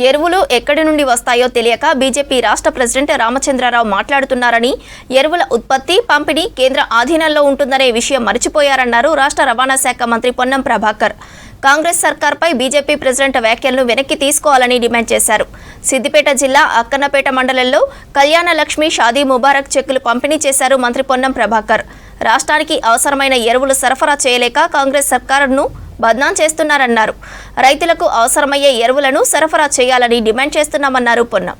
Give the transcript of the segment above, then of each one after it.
ఎరువులు ఎక్కడి నుండి వస్తాయో తెలియక బీజేపీ రాష్ట్ర ప్రెసిడెంట్ రామచంద్రరావు మాట్లాడుతున్నారని, ఎరువుల ఉత్పత్తి, పంపిణీ కేంద్ర ఆధీనంలో ఉంటుందనే విషయం మర్చిపోయారన్నారు రాష్ట్ర రవాణా శాఖ మంత్రి పొన్నం ప్రభాకర్. కాంగ్రెస్ సర్కార్పై బీజేపీ ప్రెసిడెంట్ వ్యాఖ్యలను వెనక్కి తీసుకోవాలని డిమాండ్ చేశారు. సిద్దిపేట జిల్లా అక్కన్నపేట మండలంలో కళ్యాణ లక్ష్మి షాదీ ముబారక్ చెక్కులు పంపిణీ చేశారు మంత్రి పొన్నం ప్రభాకర్. రాష్ట్రానికి అవసరమైన ఎరువులు సరఫరా చేయలేక కాంగ్రెస్ సర్కారును బద్నాం చేస్తున్నారన్నారు. రైతులకు అవసరమయ్యే ఎరువులను సరఫరా చేయాలని డిమాండ్ చేస్తున్నామన్నారు పొన్నం.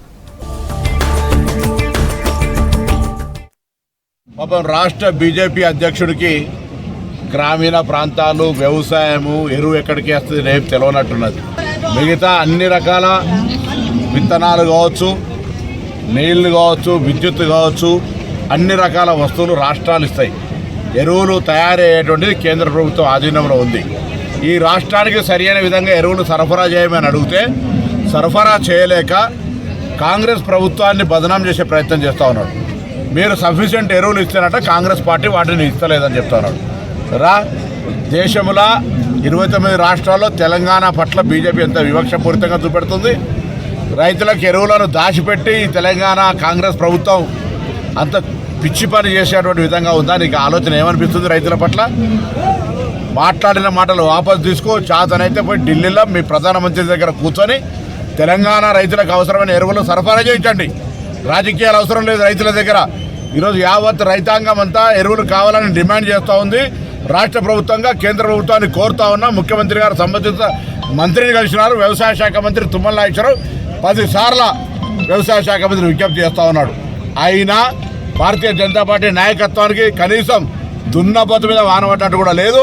రాష్ట్ర బీజేపీ అధ్యక్షుడికి గ్రామీణ ప్రాంతాలు, వ్యవసాయము, ఎరువు ఎక్కడికి వస్తుంది రేపు తెలియనట్టున్నది. మిగతా అన్ని రకాల విత్తనాలు కావచ్చు, నీళ్లు కావచ్చు, విద్యుత్ కావచ్చు, అన్ని రకాల వస్తువులు రాష్ట్రాలు ఇస్తాయి. ఎరువులు తయారయ్యేటువంటిది కేంద్ర ప్రభుత్వం ఆధీనంలో ఉంది. ఈ రాష్ట్రానికి సరైన విధంగా ఎరువులు సరఫరా చేయమని అడిగితే సరఫరా చేయలేక కాంగ్రెస్ ప్రభుత్వాన్ని బదనాం చేసే ప్రయత్నం చేస్తూ ఉన్నాడు. మీరు సఫిషియెంట్ ఎరువులు ఇస్తేనట కాంగ్రెస్ పార్టీ వాటిని ఇస్తలేదని చెప్తున్నాడు. దేశంలో 29 రాష్ట్రాల్లో తెలంగాణ పట్ల బీజేపీ ఎంత వివక్షపూరితంగా చూపెడుతుంది. రైతులకు ఎరువులను దాచిపెట్టి తెలంగాణ కాంగ్రెస్ ప్రభుత్వం అంత పిచ్చి పని చేసేటువంటి విధంగా ఉందా? నీకు ఆలోచన ఏమనిపిస్తుంది? రైతుల పట్ల మాట్లాడిన మాటలు వాపసు తీసుకో. చాతనైతే పోయి ఢిల్లీలో మీ ప్రధానమంత్రి దగ్గర కూర్చొని తెలంగాణ రైతులకు అవసరమైన ఎరువులు సరఫరా చేయించండి. రాజకీయాలు అవసరం లేదు రైతుల దగ్గర. ఈరోజు యావత్ రైతాంగం అంతా ఎరువులు కావాలని డిమాండ్ చేస్తూ ఉంది. రాష్ట్ర ప్రభుత్వంగా కేంద్ర ప్రభుత్వాన్ని కోరుతా ఉన్నా. ముఖ్యమంత్రి గారు సంబంధిత మంత్రిని కలిసినారు. వ్యవసాయ శాఖ మంత్రి తుమ్మల నాగేశ్వరరావు 10 సార్లు వ్యవసాయ శాఖ మంత్రి విజ్ఞప్తి చేస్తూ ఉన్నాడు. అయినా భారతీయ జనతా పార్టీ నాయకత్వానికి కనీసం దున్నపోతు మీద వానబడ్డట్టు కూడా లేదు.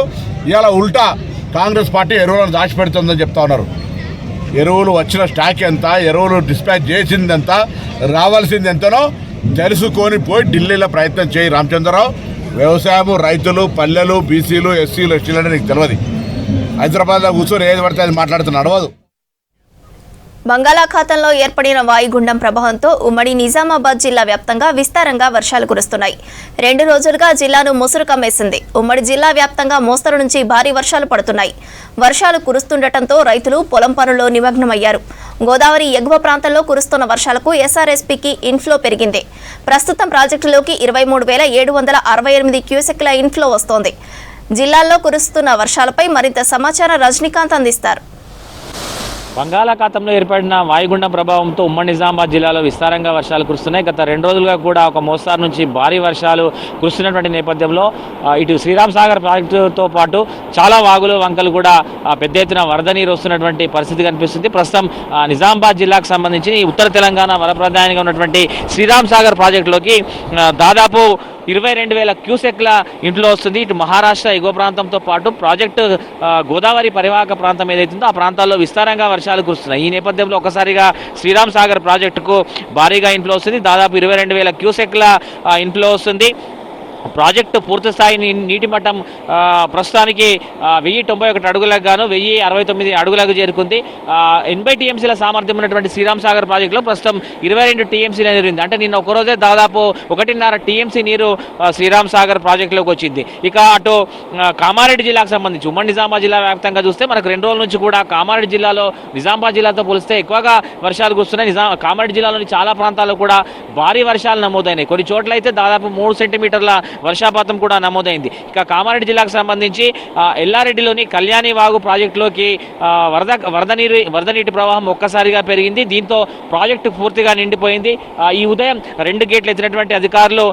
ఇవాళ ఉల్టా కాంగ్రెస్ పార్టీ ఎరువులను దాచిపెడుతుందని చెప్తా ఉన్నారు. ఎరువులు వచ్చిన స్టాక్ ఎంత, ఎరువులు డిస్పాచ్ చేసింది ఎంత, రావాల్సింది ఎంతనో తెలుసుకొని పోయి ఢిల్లీలో ప్రయత్నం చేయి రామచంద్రరావు. వ్యవసాయము, రైతులు, పల్లెలు, బీసీలు, ఎస్సీలు, ఎస్టీలు అంటే నీకు తెలియదు. హైదరాబాద్లో కూర్చొని ఏది పడితే అది మాట్లాడుతున్న నడవదు. బంగాళాఖాతంలో ఏర్పడిన వాయుగుండం ప్రభావంతో ఉమ్మడి నిజామాబాద్ జిల్లా వ్యాప్తంగా విస్తారంగా వర్షాలు కురుస్తున్నాయి. 2 రోజులుగా జిల్లాను ముసురు కమ్మేసింది. ఉమ్మడి జిల్లా వ్యాప్తంగా మోస్తరు నుంచి భారీ వర్షాలు పడుతున్నాయి. వర్షాలు కురుస్తుండటంతో రైతులు పొలం పనుల్లో నిమగ్నమయ్యారు. గోదావరి ఎగువ ప్రాంతంలో కురుస్తున్న వర్షాలకు ఎస్ఆర్ఎస్పీకి ఇన్ఫ్లో పెరిగింది. ప్రస్తుతం ప్రాజెక్టులోకి 23,768 క్యూసెక్ల ఇన్ఫ్లో వస్తోంది. జిల్లాల్లో కురుస్తున్న వర్షాలపై మరింత సమాచారం రజనీకాంత్ అందిస్తారు. బంగాళాఖాతంలో ఏర్పడిన వాయుగుండం ప్రభావంతో ఉమ్మడి నిజామాబాద్ జిల్లాలో విస్తారంగా వర్షాలు కురుస్తున్నాయి. గత 2 రోజులుగా కూడా ఒక మోస్తారు నుంచి భారీ వర్షాలు కురుస్తున్నటువంటి నేపథ్యంలో ఇటు శ్రీరామ్ సాగర్ ప్రాజెక్టుతో పాటు చాలా వాగులు, వంకలు కూడా పెద్ద ఎత్తున వరద నీరు వస్తున్నటువంటి పరిస్థితి కనిపిస్తుంది. ప్రస్తుతం నిజామాబాద్ జిల్లాకు సంబంధించి ఉత్తర తెలంగాణ వరప్రధానిగా ఉన్నటువంటి శ్రీరామ్ సాగర్ ప్రాజెక్టులోకి దాదాపు 22,000 క్యూసెక్ల ఇంట్లో వస్తుంది. ఇటు మహారాష్ట్ర ఎగువ ప్రాంతంతో పాటు ప్రాజెక్టు గోదావరి పరివాహక ప్రాంతం ఏదైతుందో ఆ ప్రాంతాల్లో విస్తారంగా వర్షాలు కురుస్తున్నాయి. ఈ నేపథ్యంలో ఒకసారిగా శ్రీరామ్ సాగర్ ప్రాజెక్టుకు భారీగా ఇన్ఫ్లో వస్తుంది. దాదాపు 22,000 క్యూసెక్ల ఇన్ఫ్లో వస్తుంది. ప్రాజెక్టు పూర్తిస్థాయి నీటి మట్టం ప్రస్తుతానికి 1091 అడుగులకు గాను 1069 అడుగులకు చేరుకుంది. 80 టీఎంసీల సామర్థ్యం ఉన్నటువంటి శ్రీరామ్ సాగర్ ప్రాజెక్టులో ప్రస్తుతం 22 టీఎంసీలు ఎదురైంది. అంటే నిన్న ఒకరోజే దాదాపు 1.5 టీఎంసీ నీరు శ్రీరామ్ సాగర్ ప్రాజెక్టులోకి వచ్చింది. ఇక అటు కామారెడ్డి జిల్లాకు సంబంధించి ఉమ్మడి నిజామాబాద్ జిల్లా వ్యాప్తంగా చూస్తే మనకు 2 రోజుల నుంచి కూడా కామారెడ్డి జిల్లాలో నిజామాబాద్ జిల్లాతో పోలిస్తే ఎక్కువగా వర్షాలు కురుస్తున్నాయి. కామారెడ్డి జిల్లాలోని చాలా ప్రాంతాల్లో కూడా భారీ వర్షాలు నమోదైనాయి. కొన్ని చోట్ల అయితే దాదాపు 3 సెంటీమీటర్ల వర్షాపాతం కూడా నమోదైంది. ఇక కామారెడ్డి జిల్లాకు సంబంధించి ఎల్లారెడ్డిలోని కళ్యాణి వాగు ప్రాజెక్టులోకి వరద నీటి ప్రవాహం ఒక్కసారిగా పెరిగింది. దీంతో ప్రాజెక్టు పూర్తిగా నిండిపోయింది. ఈ ఉదయం 2 గేట్లు ఎత్తినటువంటి అధికారులు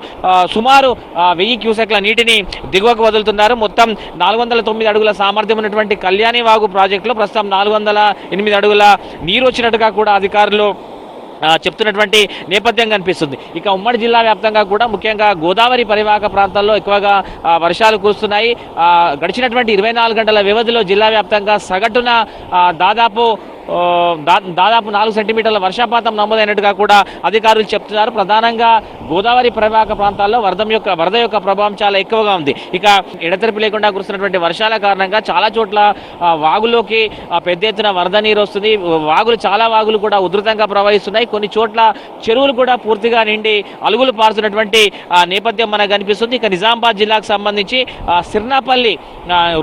సుమారు 1000 క్యూసెక్ల నీటిని దిగువకు వదులుతున్నారు. మొత్తం 409 అడుగుల సామర్థ్యం ఉన్నటువంటి కళ్యాణి వాగు ప్రాజెక్టులో ప్రస్తుతం 408 అడుగుల నీరు వచ్చినట్టుగా కూడా అధికారులు చెప్తున్నటువంటి నేపథ్యం కనిపిస్తుంది. ఇక ఉమ్మడి జిల్లా వ్యాప్తంగా కూడా ముఖ్యంగా గోదావరి పరివాహక ప్రాంతాల్లో ఎక్కువగా వర్షాలు కురుస్తున్నాయి. గడిచినటువంటి 24 గంటల వ్యవధిలో జిల్లా వ్యాప్తంగా సగటున దాదాపు 4 సెంటీమీటర్ల వర్షపాతం నమోదైనట్టుగా కూడా అధికారులు చెప్తున్నారు. ప్రధానంగా గోదావరి పరివాహక ప్రాంతాల్లో వరద యొక్క ప్రభావం చాలా ఎక్కువగా ఉంది. ఇక ఎడతెరిపి లేకుండా కురుస్తున్నటువంటి వర్షాల కారణంగా చాలా చోట్ల వాగులోకి పెద్ద ఎత్తున వరద నీరు వస్తుంది. చాలా వాగులు కూడా ఉధృతంగా ప్రవహిస్తున్నాయి. కొన్ని చోట్ల చెరువులు కూడా పూర్తిగా నిండి అలుగులు పారుతున్నటువంటి నేపథ్యం మనకు కనిపిస్తుంది. ఇక నిజామాబాద్ జిల్లాకు సంబంధించి సిర్నాపల్లి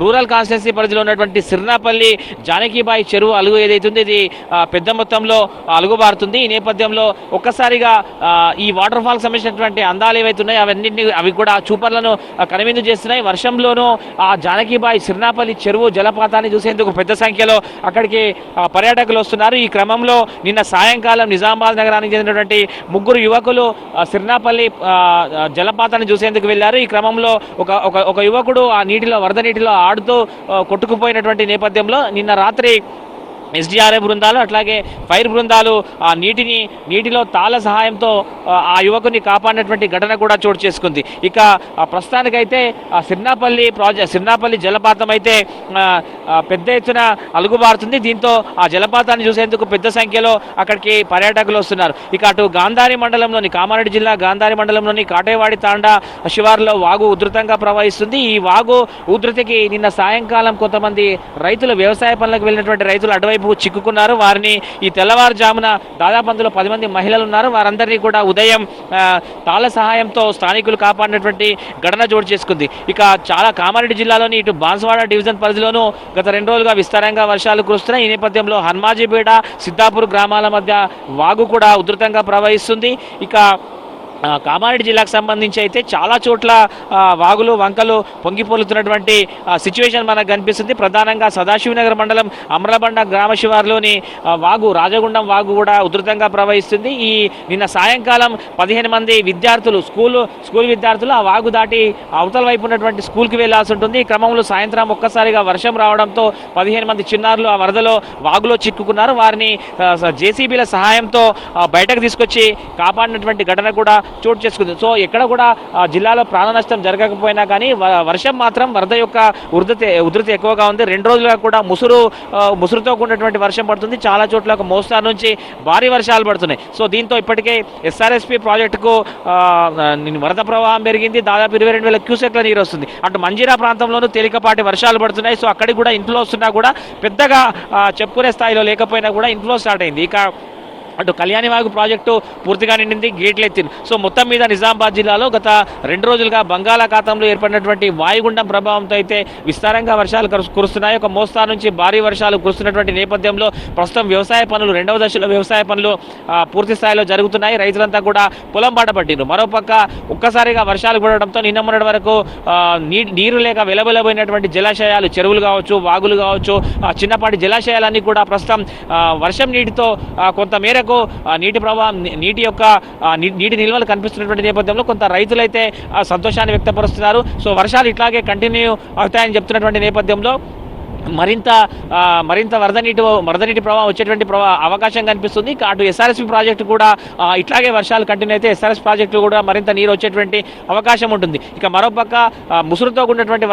రూరల్ కాన్స్టిట్యున్సీ పరిధిలో ఉన్నటువంటి సిర్నాపల్లి జానకీబాయి చెరువు అలుగు ఏదైతుంది ఉంది, ఇది పెద్ద మొత్తంలో అలుగుబారుతుంది. ఈ నేపథ్యంలో ఒక్కసారిగా ఈ వాటర్ ఫాల్ సంబంధించినటువంటి అందాలు ఏవైతే ఉన్నాయో అవి కూడా చూపర్లను కనువిందు చేస్తున్నాయి. వర్షంలోనూ ఆ జానకిబాయి సిర్నాపల్లి చెరువు జలపాతాన్ని చూసేందుకు పెద్ద సంఖ్యలో అక్కడికి పర్యాటకులు వస్తున్నారు. ఈ క్రమంలో నిన్న సాయంకాలం నిజామాబాద్ నగరానికి చెందినటువంటి 3 యువకులు సిర్నాపల్లి జలపాతాన్ని చూసేందుకు వెళ్ళారు. ఈ క్రమంలో ఒక యువకుడు ఆ వరద నీటిలో ఆడుతూ కొట్టుకుపోయినటువంటి నేపథ్యంలో నిన్న రాత్రి ఎస్డీఆర్ఎఫ్ బృందాలు అట్లాగే ఫైర్ బృందాలు ఆ నీటిలో తాళ సహాయంతో ఆ యువకుని కాపాడినటువంటి ఘటన కూడా చోటు చేసుకుంది. ఇక ప్రస్తుతానికైతే సిర్నాపల్లి జలపాతం అయితే పెద్ద ఎత్తున అలుగుబారుతుంది. దీంతో ఆ జలపాతాన్ని చూసేందుకు పెద్ద సంఖ్యలో అక్కడికి పర్యాటకులు వస్తున్నారు. ఇక అటు కామారెడ్డి జిల్లా గాంధారి మండలంలోని కాటేవాడి తాండా శివారులో వాగు ఉధృతంగా ప్రవహిస్తుంది. ఈ వాగు ఉధృతికి నిన్న సాయంకాలం కొంతమంది రైతులు వ్యవసాయ పనులకు వెళ్ళినటువంటి రైతులు అటువైపు చిక్కుకున్నారు. వారిని ఈ తెల్లవారుజామున దాదాపు అందులో 10 మంది మహిళలు ఉన్నారు. వారందరినీ కూడా ఉదయం తాళ సహాయంతో స్థానికులు కాపాడినటువంటి ఘటన చోటు చేసుకుంది. ఇక కామారెడ్డి జిల్లాలోని ఇటు బాన్స్వాడ డివిజన్ పరిధిలోనూ గత 2 రోజులుగా విస్తారంగా వర్షాలు కురుస్తున్నాయి. ఈ నేపథ్యంలో హన్మాజీపేట సిద్ధాపూర్ గ్రామాల మధ్య వాగు కూడా ఉధృతంగా ప్రవహిస్తుంది. ఇక కామారెడ్డి జిల్లాకు సంబంధించి అయితే చాలా చోట్ల వాగులు వంకలు పొంగిపోలుతున్నటువంటి సిచ్యువేషన్ మనకు కనిపిస్తుంది. ప్రధానంగా సదాశివనగర్ మండలం అమరబండ గ్రామ శివారులోని రాజగుండం వాగు కూడా ఉధృతంగా ప్రవహిస్తుంది. నిన్న సాయంకాలం 15 మంది విద్యార్థులు స్కూల్ విద్యార్థులు ఆ వాగు దాటి అవతల వైపు ఉన్నటువంటి స్కూల్కి వెళ్లాల్సి ఉంటుంది. ఈ క్రమంలో సాయంత్రం ఒక్కసారిగా వర్షం రావడంతో 15 మంది చిన్నారులు ఆ వరదలో వాగులో చిక్కుకున్నారు. వారిని జేసీబీల సహాయంతో బయటకు తీసుకొచ్చి కాపాడినటువంటి ఘటన కూడా చోటు చేసుకుంది. సో ఎక్కడ కూడా జిల్లాలో ప్రాణ నష్టం జరగకపోయినా కానీ వర్షం మాత్రం వరద యొక్క ఉధృతి ఎక్కువగా ఉంది. 2 రోజులుగా కూడా ముసురుతో కూడినటువంటి వర్షం పడుతుంది. చాలా చోట్ల ఒక మోస్తారు నుంచి భారీ వర్షాలు పడుతున్నాయి. సో దీంతో ఇప్పటికే ఎస్ఆర్ఎస్పీ ప్రాజెక్టుకు వరద ప్రవాహం పెరిగింది. దాదాపు 22,000 క్యూసెక్ల నీరు వస్తుంది. అటు మంజీరా ప్రాంతంలోనూ తేలికపాటి వర్షాలు పడుతున్నాయి. సో అక్కడికి కూడా ఇన్ఫ్లో వస్తున్నా కూడా పెద్దగా చెప్పుకునే స్థాయిలో లేకపోయినా కూడా ఇన్ఫ్లో స్టార్ట్ అయింది. ఇక అటు కళ్యాణివాగు ప్రాజెక్టు పూర్తిగా నిండింది, గేట్లు ఎత్తింది. సో మొత్తం మీద నిజామాబాద్ జిల్లాలో గత 2 రోజులుగా బంగాళాఖాతంలో ఏర్పడినటువంటి వాయుగుండం ప్రభావంతో అయితే విస్తారంగా వర్షాలు కురుస్తున్నాయి. ఒక మోస్తారు నుంచి భారీ వర్షాలు కురుస్తున్నటువంటి నేపథ్యంలో ప్రస్తుతం వ్యవసాయ పనులు 2వ దశలో వ్యవసాయ పనులు పూర్తి స్థాయిలో జరుగుతున్నాయి. రైతులంతా కూడా పొలం బాట పట్టిండ్రు. మరోపక్క ఒక్కసారిగా వర్షాలు పడడంతో నిన్న మొన్నటి వరకు నీరు లేక వెలబెలబోయినటువంటి జలాశయాలు, చెరువులు కావచ్చు, వాగులు కావచ్చు, చిన్నపాటి జలాశయాలన్నీ కూడా ప్రస్తుతం వర్షం నీటితో కొంత మేరకు నీటి నిల్వలు కనిపిస్తున్నటువంటి నేపథ్యంలో కొంత రైతులైతే సంతోషాన్ని వ్యక్తపరుస్తున్నారు. సో వర్షాలు ఇట్లాగే కంటిన్యూ అవుతాయని చెప్తున్నటువంటి నేపథ్యంలో మరింత వరద నీటి ప్రవాహం వచ్చేటువంటి అవకాశం కనిపిస్తుంది. అటు ఎస్ఆర్ఎస్పీ ప్రాజెక్టు కూడా ఇట్లాగే వర్షాలు కంటిన్యూ అయితే ఎస్ఆర్ఎస్ ప్రాజెక్టు కూడా మరింత నీరు వచ్చేటువంటి అవకాశం ఉంటుంది. ఇక మరోపక్క ముసురుతో కూడినటువంటి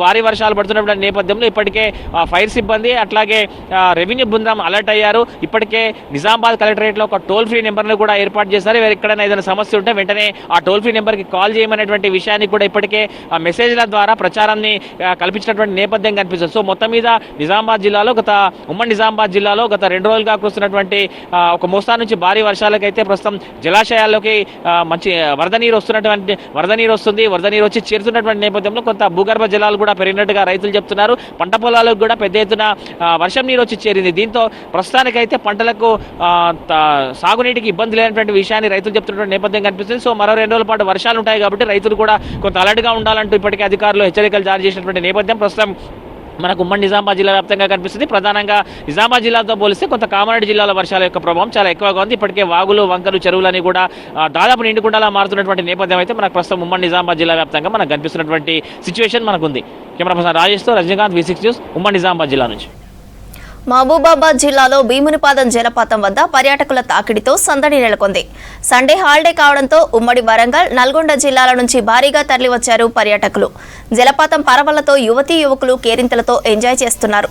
భారీ వర్షాలు పడుతున్నటువంటి నేపథ్యంలో ఇప్పటికే ఫైర్ సిబ్బంది అట్లాగే రెవెన్యూ బృందం అలర్ట్ అయ్యారు. ఇప్పటికే నిజామాబాద్ కలెక్టరేట్లో ఒక టోల్ ఫ్రీ నెంబర్ను కూడా ఏర్పాటు చేశారు. ఎక్కడైనా ఏదైనా సమస్య ఉంటే వెంటనే ఆ టోల్ ఫ్రీ నెంబర్కి కాల్ చేయమనేటువంటి విషయాన్ని కూడా ఇప్పటికే మెసేజ్ల ద్వారా ప్రచారాన్ని కల్పించినటువంటి నేపథ్యం కనిపిస్తుంది. సో మొత్తం మీద ఉమ్మడి నిజామాబాద్ జిల్లాలో గత 2 రోజులుగా కురుస్తున్నటువంటి ఒక మోస్తారు నుంచి భారీ వర్షాలకైతే ప్రస్తుతం జలాశయాల్లోకి మంచి వరద నీరు వస్తుంది. వరద నీరు వచ్చి చేరుతున్నటువంటి నేపథ్యంలో కొంత భూగర్భ జలాలు కూడా పెరిగినట్టుగా రైతులు చెప్తున్నారు. పంట పొలాలకు కూడా పెద్ద ఎత్తున వర్షం నీరు వచ్చి చేరింది. దీంతో ప్రస్తుతానికైతే పంటలకు సాగునీటికి ఇబ్బంది లేనటువంటి విషయాన్ని రైతులు చెప్తున్నటువంటి నేపథ్యం కనిపిస్తుంది. సో మరో 2 రోజుల పాటు వర్షాలు ఉంటాయి కాబట్టి రైతులు కూడా కొంత అలర్ట్గా ఉండాలంటూ ఇప్పటికే అధికారులు హెచ్చరికలు జారీ చేసినటువంటి నేపథ్యం ప్రస్తుతం మనకు ఉమ్మడి నిజామాబాద్ జిల్లా వ్యాప్తంగా కనిపిస్తుంది. ప్రధానంగా నిజామాబాద్ జిల్లాతో పోలిస్తే కొంత కామారెడ్డి జిల్లాలో వర్షాల యొక్క ప్రభావం చాలా ఎక్కువగా ఉంది. ఇప్పటికే వాగులు వంకలు చెరువులని కూడా దాదాపు నిండుకుండలా మారుతున్నటువంటి నేపథ్యం అయితే మనకు ప్రస్తుతం ఉమ్మడి నిజామాబాద్ జిల్లా వ్యాప్తంగా మనకు కనిపిస్తున్నటువంటి సిచ్యువేషన్ మనకు ఉంది. కెమెరా పర్సన్ రాజేష్తో రజనీకాంత్, V6 న్యూస్, ఉమ్మడి నిజామాబాద్ జిల్లా నుంచి. మహబూబాబాద్ జిల్లాలో భీమునిపాదం జలపాతం వద్ద పర్యాటకుల తాకిడితో సందడి నెలకొంది. సండే హాలిడే కావడంతో ఉమ్మడి వరంగల్, నల్గొండ జిల్లాల నుంచి భారీగా తరలివచ్చారు పర్యాటకులు. జలపాతం పరవళ్లతో యువతీ యువకులు కేరింతలతో ఎంజాయ్ చేస్తున్నారు.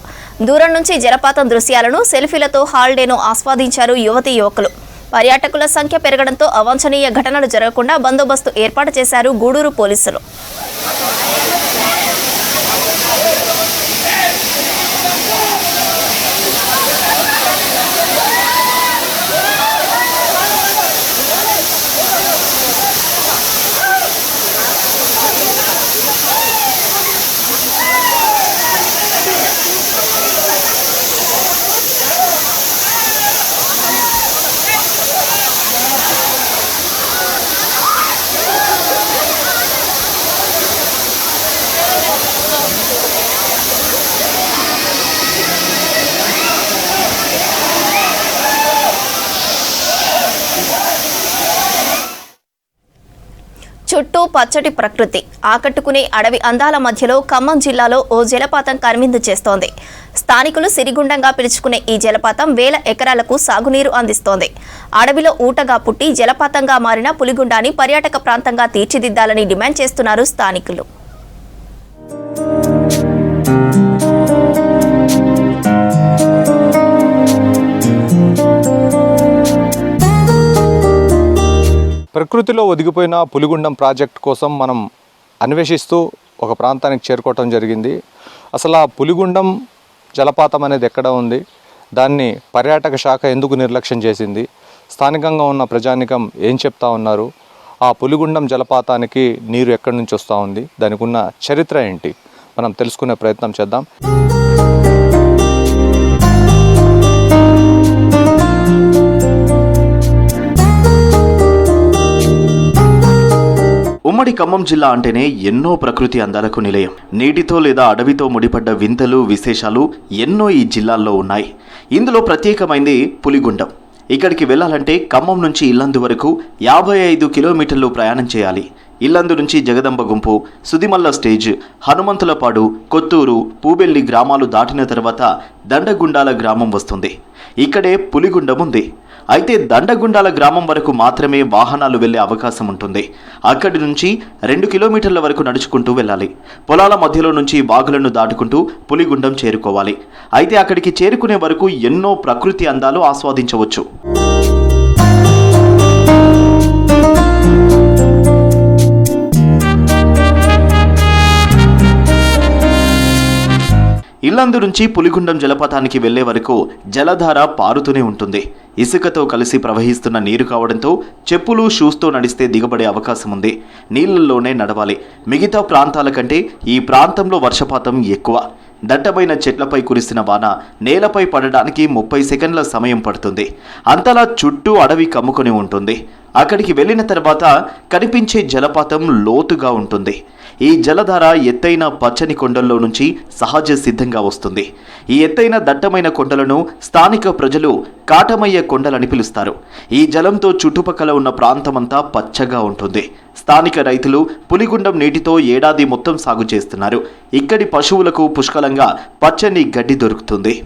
దూరం నుంచి జలపాతం దృశ్యాలను సెల్ఫీలతో హాలిడేను ఆస్వాదించారు యువతీ యువకులు. పర్యాటకుల సంఖ్య పెరగడంతో అవాంఛనీయ ఘటనలు జరగకుండా బందోబస్తు ఏర్పాటు చేశారు గూడూరు పోలీసులు. చుట్టూ పచ్చటి ప్రకృతి ఆకట్టుకునే అడవి అందాల మధ్యలో ఖమ్మం జిల్లాలో ఓ జలపాతం కనువిందు చేస్తోంది. స్థానికులు సిరిగుండంగా పిలుచుకునే ఈ జలపాతం వేల ఎకరాలకు సాగునీరు అందిస్తోంది. అడవిలో ఊటగా పుట్టి జలపాతంగా మారిన పులిగుండాన్ని పర్యాటక ప్రాంతంగా తీర్చిదిద్దాలని డిమాండ్ చేస్తున్నారు స్థానికులు. ప్రకృతిలో ఒదిగిపోయిన పులిగుండం ప్రాజెక్ట్ కోసం మనం అన్వేషిస్తూ ఒక ప్రాంతానికి చేరుకోవటం జరిగింది. అసలు ఆ పులిగుండం జలపాతం అనేది ఎక్కడ ఉంది, దాన్ని పర్యాటక శాఖ ఎందుకు నిర్లక్ష్యం చేసింది, స్థానికంగా ఉన్న ప్రజానికం ఏం చెప్తా ఉన్నారు, ఆ పులిగుండం జలపాతానికి నీరు ఎక్కడి నుంచి వస్తూ ఉంది, దానికి ఉన్న చరిత్ర ఏంటి, మనం తెలుసుకునే ప్రయత్నం చేద్దాం. ఉమ్మడి ఖమ్మం జిల్లా అంటేనే ఎన్నో ప్రకృతి అందాలకు నిలయం. నీటితో లేదా అడవితో ముడిపడ్డ వింతలు విశేషాలు ఎన్నో ఈ జిల్లాల్లో ఉన్నాయి. ఇందులో ప్రత్యేకమైంది పులిగుండం. ఇక్కడికి వెళ్ళాలంటే ఖమ్మం నుంచి ఇల్లందు వరకు 55 కిలోమీటర్లు ప్రయాణం చేయాలి. ఇల్లందు నుంచి జగదంబ గుంపు, సుదిమల్ల స్టేజ్, హనుమంతులపాడు, కొత్తూరు, పూబెల్లి గ్రామాలు దాటిన తర్వాత దండగుండాల గ్రామం వస్తుంది. ఇక్కడే పులిగుండం ఉంది. అయితే దండగుండాల గ్రామం వరకు మాత్రమే వాహనాలు వెళ్లే అవకాశం ఉంటుంది. అక్కడి నుంచి 2 కిలోమీటర్ల వరకు నడుచుకుంటూ వెళ్ళాలి. పొలాల మధ్యలో నుంచి వాగులను దాటుకుంటూ పులిగుండం చేరుకోవాలి. అయితే అక్కడికి చేరుకునే వరకు ఎన్నో ప్రకృతి అందాలు ఆస్వాదించవచ్చు. ఇల్లందు నుంచి పులిగుండం జలపాతానికి వెళ్లే వరకు జలధార పారుతూనే ఉంటుంది. ఇసుకతో కలిసి ప్రవహిస్తున్న నీరు కావడంతో చెప్పులు షూస్తో నడిస్తే దిగబడే అవకాశం ఉంది. నీళ్లలోనే నడవాలి. మిగతా ప్రాంతాల కంటే ఈ ప్రాంతంలో వర్షపాతం ఎక్కువ. దట్టమైన చెట్లపై కురిసిన వాన నేలపై పడడానికి 30 సెకండ్ల సమయం పడుతుంది. అంతలా చుట్టూ అడవి కమ్ముకొని ఉంటుంది. అక్కడికి వెళ్ళిన తర్వాత కనిపించే జలపాతం లోతుగా ఉంటుంది. ఈ జలధార ఎత్తైన పచ్చని కొండల్లో నుంచి సహజ సిద్ధంగా వస్తుంది. ఈ ఎత్తైన దట్టమైన కొండలను స్థానిక ప్రజలు కాటమయ్య కొండలని పిలుస్తారు. ఈ జలంతో చుట్టుపక్కల ఉన్న ప్రాంతమంతా పచ్చగా ఉంటుంది. స్థానిక రైతులు పులిగుండం నీటితో ఏడాది మొత్తం సాగు చేస్తున్నారు. ఇక్కడి పశువులకు పుష్కలంగా పచ్చని గడ్డి దొరుకుతుంది.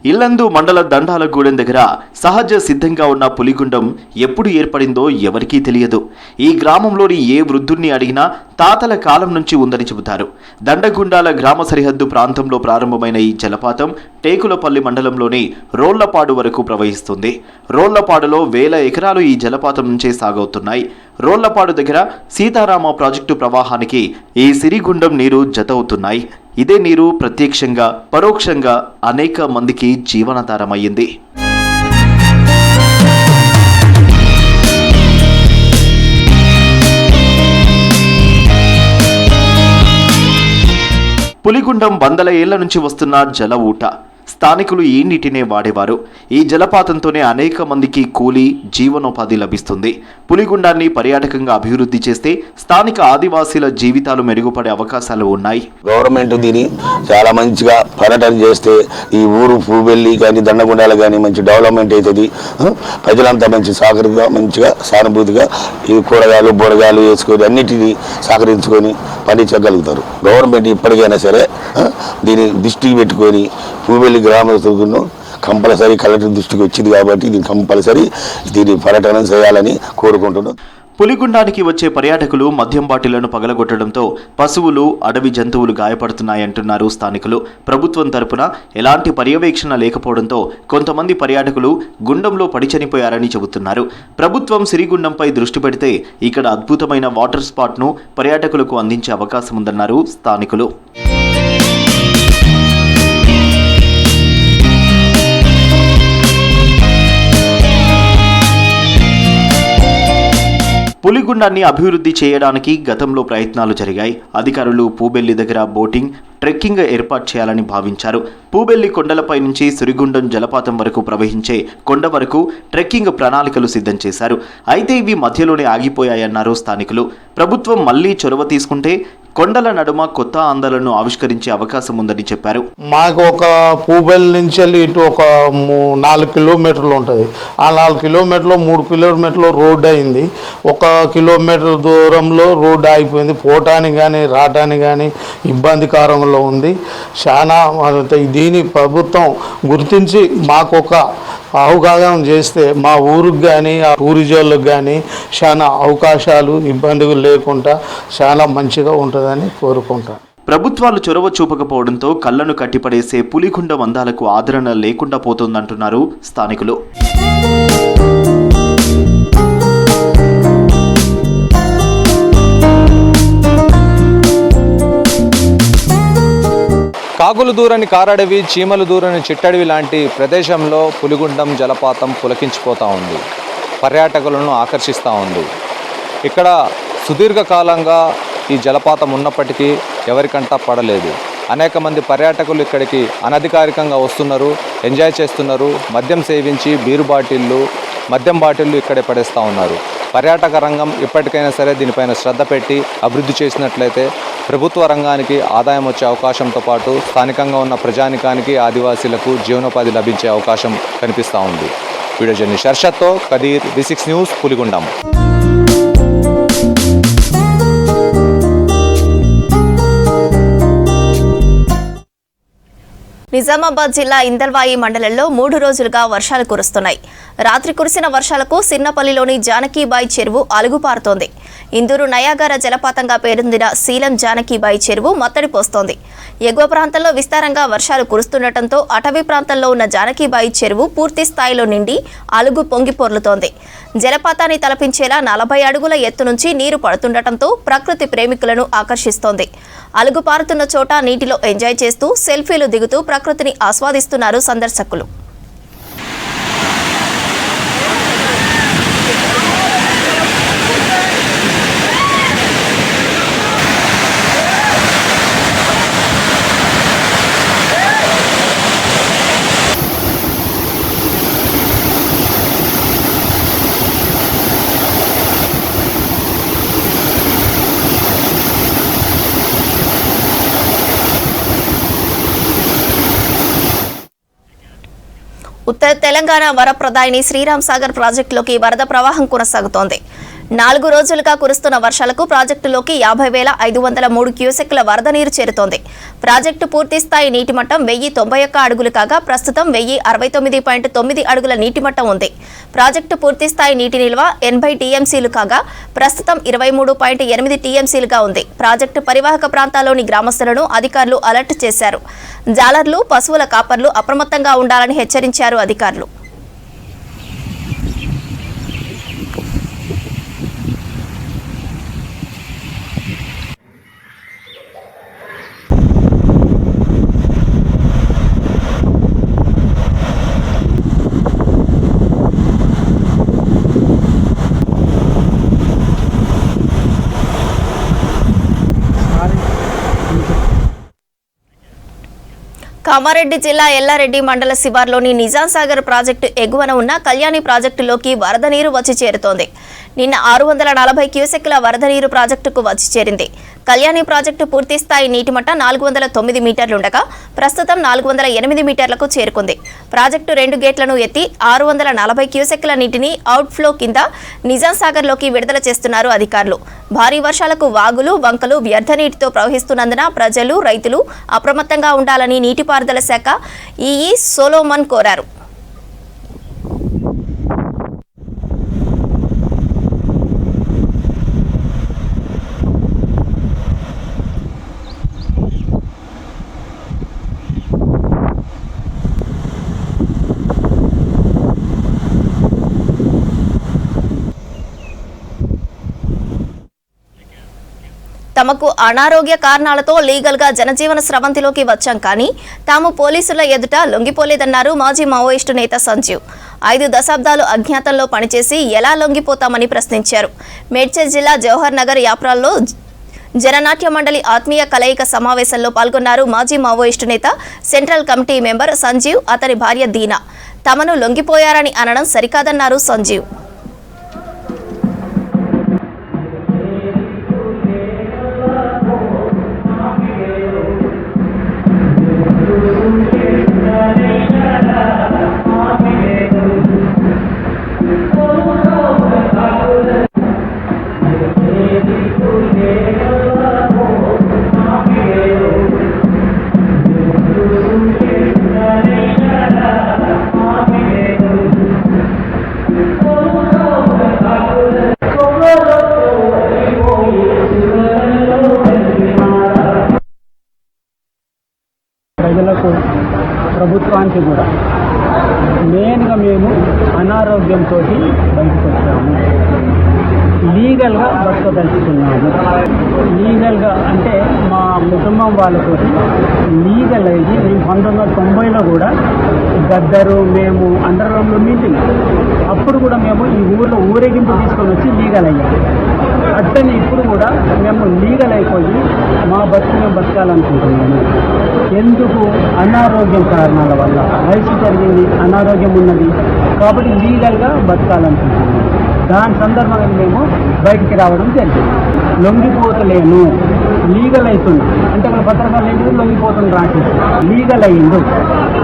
ఇల్లందు మండల దండాలగూడెం దగ్గర సహజ సిద్ధంగా ఉన్న పులిగుండం ఎప్పుడు ఏర్పడిందో ఎవరికీ తెలియదు. ఈ గ్రామంలోని ఏ వృద్ధుణ్ణి అడిగినా తాతల కాలం నుంచి ఉందని చెబుతారు. దండగుండాల గ్రామ సరిహద్దు ప్రాంతంలో ప్రారంభమైన ఈ జలపాతం టేకులపల్లి మండలంలోని రోళ్లపాడు వరకు ప్రవహిస్తుంది. రోళ్లపాడులో 1000 ఎకరాలు ఈ జలపాతం నుంచే సాగవుతున్నాయి. రోళ్లపాడు దగ్గర సీతారామ ప్రాజెక్టు ప్రవాహానికి ఈ సిరిగుండం నీరు జతవుతున్నాయి. ఇదే నీరు ప్రత్యక్షంగా పరోక్షంగా అనేక మందికి జీవనాధారమయ్యింది. పులిగుండం 100 ఏళ్ల నుంచి వస్తున్న జల ఊట. స్థానికులు ఈ నీటినే వాడేవారు. ఈ జలపాతంతోనే అనేక మందికి కూలీ జీవనోపాధి లభిస్తుంది. పులిగుండాన్ని పర్యాటకంగా అభివృద్ధి చేస్తే స్థానిక ఆదివాసీల జీవితాలు మెరుగుపడే అవకాశాలు ఉన్నాయి. గవర్నమెంట్ దీన్ని చాలా మంచిగా పర్యటన చేస్తే ఈ ఊరు పూబెల్లి కానీ దండగుండాలు కానీ మంచి డెవలప్మెంట్ అవుతుంది. ప్రజలంతా మంచి సహకరిగా మంచిగా సానుభూతిగా ఈ కూరగాయలు బుడగాయలు వేసుకొని అన్నిటినీ సహకరించుకొని పండించగలుగుతారు. గవర్నమెంట్ ఇప్పటికైనా సరే దీన్ని దృష్టికి పెట్టుకొని పూబెల్లి గ్రామస్తులను కంపల్సరీ కలెక్టర్ దృష్టికి వచ్చింది కాబట్టి దీన్ని కంపల్సరీ దీన్ని పర్యటన చేయాలని కోరుకుంటున్నాం. పులిగుండానికి వచ్చే పర్యాటకులు మద్యం బాటిళ్లను పగలగొట్టడంతో పశువులు అడవి జంతువులు గాయపడుతున్నాయంటున్నారు స్థానికులు. ప్రభుత్వం తరపున ఎలాంటి పర్యవేక్షణ లేకపోవడంతో కొంతమంది పర్యాటకులు గుండంలో పడి చనిపోయారని చెబుతున్నారు. ప్రభుత్వం సిరిగుండంపై దృష్టి పెడితే ఇక్కడ అద్భుతమైన వాటర్ స్పాట్ను పర్యాటకులకు అందించే అవకాశం ఉందన్నారు స్థానికులు. పులిగుండాన్ని అభివృద్ధి చేయడానికి గతంలో ప్రయత్నాలు జరిగాయి. అధికారులు పూబెల్లి దగ్గర బోటింగ్, ట్రెక్కింగ్ ఏర్పాటు చేయాలని భావించారు. పూబెల్లి కొండలపై నుంచి సురిగుండం జలపాతం వరకు ప్రవహించే కొండ వరకు ట్రెక్కింగ్ ప్రణాళికలు సిద్ధం చేశారు. అయితే ఇవి మధ్యలోనే ఆగిపోయాయన్నారు స్థానికులు. ప్రభుత్వం మళ్లీ చొరవ తీసుకుంటే కొండల నడుమ కొత్త ఆందోళనను ఆవిష్కరించే అవకాశం ఉందని చెప్పారు. మాకు ఒక పూబెల్లి నుంచి వెళ్ళి ఇటు ఒక 4 కిలోమీటర్లు ఉంటుంది. ఆ 4 కిలోమీటర్లు 3 కిలోమీటర్లు రోడ్డు అయింది. 1 కిలోమీటర్ దూరంలో రోడ్డు ఆగిపోయింది. పోవటానికి కానీ రావటానికి కానీ ఇబ్బందికరంలో ఉంది. చాలా దీని ప్రభుత్వం గుర్తించి మాకు ఒక అవగాహన చేస్తే మా ఊరికి కానీ ఆ టూరిజంలకు కానీ చాలా అవకాశాలు ఇబ్బందులు లేకుండా చాలా మంచిగా ఉంటుందని కోరుకుంటాను. ప్రభుత్వాలు చొరవ చూపకపోవడంతో కళ్లను కట్టిపడేసే పులిగుండం అందాలకు ఆదరణ లేకుండా పోతుందంటున్నారు స్థానికులు. కాకులు దూరని కారడవి, చీమలు దూరని చిట్టడవి లాంటి ప్రదేశంలో పులిగుండం జలపాతం పులకించిపోతూ ఉంది. పర్యాటకులను ఆకర్షిస్తూ ఉంది. ఇక్కడ సుదీర్ఘకాలంగా ఈ జలపాతం ఉన్నప్పటికీ ఎవరికంటా పడలేదు. అనేక మంది పర్యాటకులు ఇక్కడికి అనధికారికంగా వస్తున్నారు, ఎంజాయ్ చేస్తున్నారు. మద్యం సేవించి బీరు బాటిళ్ళు, మద్యం బాటిళ్ళు ఇక్కడే పడేస్తూ ఉన్నారు. పర్యాటక రంగం ఇప్పటికైనా సరే దీనిపైన శ్రద్ధ పెట్టి అభివృద్ధి చేసినట్లయితే ప్రభుత్వ రంగానికి ఆదాయం వచ్చే అవకాశంతో పాటు స్థానికంగా ఉన్న ప్రజానికానికి, ఆదివాసీలకు జీవనోపాధి లభించే అవకాశం కనిపిస్తూ ఉంది. వీడియో జర్నలిస్ట్ షర్షత్తో కదీర్, V6 న్యూస్, పులిగుండం. నిజామాబాద్ జిల్లా ఇందల్వాయి మండలంలో 3 రోజులుగా వర్షాలు కురుస్తున్నాయి. రాత్రి కురిసిన వర్షాలకు సిన్నపల్లిలోని జానకీబాయి చెరువు అలుగుపారుతోంది. ఇందూరు నయాగార జలపాతంగా పేరొందిన శీలం జానకీబాయి చెరువు మత్తడి పోస్తోంది. ఎగువ ప్రాంతంలో విస్తారంగా వర్షాలు కురుస్తుండటంతో అటవీ ప్రాంతంలో ఉన్న జానకీబాయి చెరువు పూర్తి స్థాయిలో నిండి అలుగు పొంగి పొర్లుతోంది. జలపాతాన్ని తలపించేలా 40 అడుగుల ఎత్తు నుంచి నీరు పడుతుండటంతో ప్రకృతి ప్రేమికులను ఆకర్షిస్తోంది. అలుగు పారుతున్న చోట నీటిలో ఎంజాయ్ చేస్తూ సెల్ఫీలు దిగుతూ ప్రకృతిని ఆస్వాదిస్తున్నారు సందర్శకులు. ఉత్తర తెలంగాణ వరప్రదాయిని శ్రీరామ్ సాగర్ ప్రాజెక్టులోకి వరద ప్రవాహం కొనసాగుతోంది. 4 రోజులుగా కురుస్తున్న వర్షాలకు ప్రాజెక్టులోకి 50,503 క్యూసెక్ల వరద నీరు చేరుతోంది. ప్రాజెక్టు పూర్తిస్థాయి నీటిమట్టం 1091 అడుగులు కాగా ప్రస్తుతం 1069.9 అడుగుల నీటిమట్టం ఉంది. ప్రాజెక్టు పూర్తిస్థాయి నీటి నిల్వ 80 టీఎంసీలు కాగా ప్రస్తుతం 23.8 టీఎంసీలుగా ఉంది. ప్రాజెక్టు పరివాహక ప్రాంతాల్లోని గ్రామస్తులను అధికారులు అలర్ట్ చేశారు. జాలర్లు, పశువుల కాపర్లు అప్రమత్తంగా ఉండాలని హెచ్చరించారు అధికారులు. కామారెడ్డి జిల్లా ఎల్లారెడ్డి మండల శివార్లోని నిజాం సాగర్ ప్రాజెక్టు ఎగువన ఉన్న కళ్యాణి ప్రాజెక్టులోకి వరద నీరు వచ్చి చేరుతోంది. నిన్న 640 క్యూసెక్ల వరద నీరు ప్రాజెక్టుకు వచ్చి చేరింది. కళ్యాణి ప్రాజెక్టు పూర్తిస్థాయి నీటిమట్ట 409 మీటర్లుండగా ప్రస్తుతం 408 మీటర్లకు చేరుకుంది. ప్రాజెక్టు 2 గేట్లను ఎత్తి 640 క్యూసెక్ల నీటిని అవుట్ఫ్లో కింద నిజాం సాగర్లోకి విడుదల చేస్తున్నారు అధికారులు. భారీ వర్షాలకు వాగులు, వంకలు వ్యర్థ నీటితో ప్రవహిస్తున్నందున ప్రజలు, రైతులు అప్రమత్తంగా ఉండాలని నీటిపారుదల శాఖ ఈఈ సోలోమన్ కోరారు. తమకు అనారోగ్య కారణాలతో లీగల్గా జనజీవన స్రవంతిలోకి వచ్చాం కానీ తాము పోలీసుల ఎదుట లొంగిపోలేదన్నారు మాజీ మావోయిస్టు నేత సంజీవ్. 5 దశాబ్దాలు అజ్ఞాతంలో పనిచేసి ఎలా లొంగిపోతామని ప్రశ్నించారు. మేడ్చల్ జిల్లా జవహర్ నగర్ యాప్రాల్లో జననాట్య మండలి ఆత్మీయ కలయిక సమావేశంలో పాల్గొన్నారు మాజీ మావోయిస్టు నేత సెంట్రల్ కమిటీ మెంబర్ సంజీవ్, అతని భార్య దీనా. తమను లొంగిపోయారని అనడం సరికాదన్నారు సంజీవ్. ప్రజలకు ప్రభుత్వానికి కూడా మెయిన్గా మేము అనారోగ్యంతో బయటకు వచ్చాము. లీగల్గా బతకదలుచుకున్నాము. లీగల్గా అంటే మా కుటుంబం వాళ్ళతో లీగల్ అయ్యి మేము 1990లో కూడా గద్దరు మేము అండర్గ్రౌండ్లో మీటింగ్ అప్పుడు కూడా మేము ఈ ఊళ్ళో ఊరేగింపు తీసుకొని వచ్చి లీగల్ అయ్యాము. అట్లనే ఇప్పుడు కూడా మేము లీగల్ అయిపోయి మా బతుకు మేము బతకాలనుకుంటున్నాము. ఎందుకు? అనారోగ్యం కారణాల వల్ల వయసు జరిగింది, అనారోగ్యం ఉన్నది కాబట్టి లీగల్గా బతకాలనుకుంటున్నాము. దాని సందర్భంగా మేము బయటికి రావడం జరిగింది. లొంగిపోతలేను, లీగల్ అవుతుంది అంటే మన పత్రికలు ఏంటి లొంగిపోతుంది రాకేసి లీగల్ అయ్యిండు.